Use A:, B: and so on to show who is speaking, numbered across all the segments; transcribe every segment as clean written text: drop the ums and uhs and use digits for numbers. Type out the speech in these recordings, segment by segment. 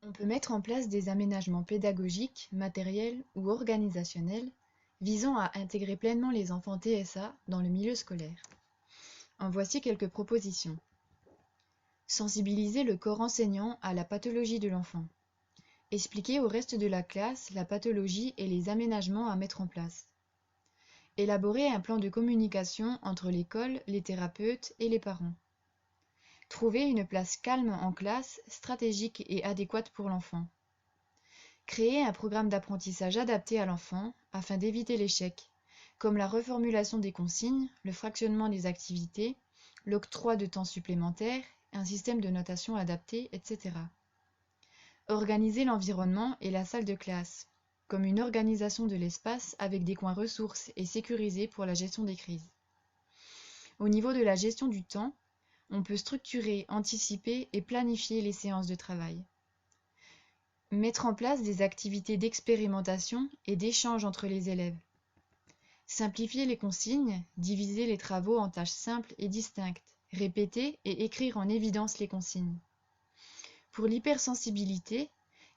A: On peut mettre en place des aménagements pédagogiques, matériels ou organisationnels visant à intégrer pleinement les enfants TSA dans le milieu scolaire. En voici quelques propositions. Sensibiliser le corps enseignant à la pathologie de l'enfant. Expliquer au reste de la classe la pathologie et les aménagements à mettre en place. Élaborer un plan de communication entre l'école, les thérapeutes et les parents. Trouver une place calme en classe, stratégique et adéquate pour l'enfant. Créer un programme d'apprentissage adapté à l'enfant afin d'éviter l'échec, comme la reformulation des consignes, le fractionnement des activités, l'octroi de temps supplémentaire, un système de notation adapté, etc. Organiser l'environnement et la salle de classe, comme une organisation de l'espace avec des coins ressources et sécurisés pour la gestion des crises. Au niveau de la gestion du temps, on peut structurer, anticiper et planifier les séances de travail. Mettre en place des activités d'expérimentation et d'échange entre les élèves. Simplifier les consignes, diviser les travaux en tâches simples et distinctes, répéter et écrire en évidence les consignes. Pour l'hypersensibilité,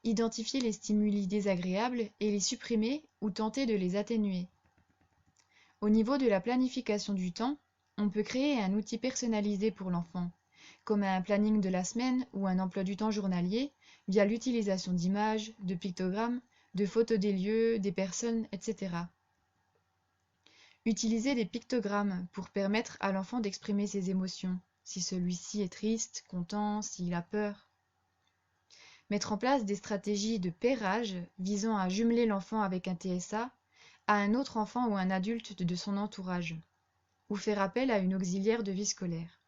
A: identifier les stimuli désagréables et les supprimer ou tenter de les atténuer. Au niveau de la planification du temps, on peut créer un outil personnalisé pour l'enfant, comme un planning de la semaine ou un emploi du temps journalier, via l'utilisation d'images, de pictogrammes, de photos des lieux, des personnes, etc. Utiliser des pictogrammes pour permettre à l'enfant d'exprimer ses émotions, si celui-ci est triste, content, s'il a peur. Mettre en place des stratégies de pairage visant à jumeler l'enfant avec un TSA à un autre enfant ou un adulte de son entourage, ou faire appel à une auxiliaire de vie scolaire.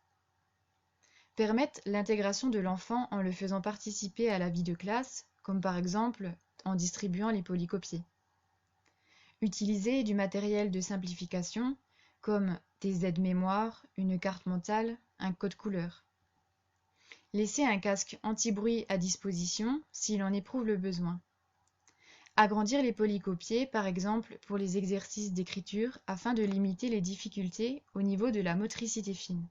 A: Permettre l'intégration de l'enfant en le faisant participer à la vie de classe, comme par exemple en distribuant les polycopiés. Utiliser du matériel de simplification, comme des aides-mémoire, une carte mentale, un code couleur. Laisser un casque anti-bruit à disposition s'il en éprouve le besoin. Agrandir les polycopiés, par exemple pour les exercices d'écriture, afin de limiter les difficultés au niveau de la motricité fine.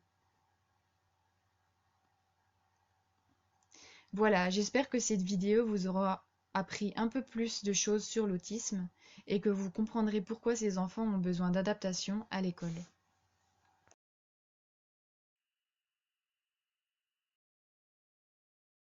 A: Voilà, j'espère que cette vidéo vous aura appris un peu plus de choses sur l'autisme et que vous comprendrez pourquoi ces enfants ont besoin d'adaptation à l'école.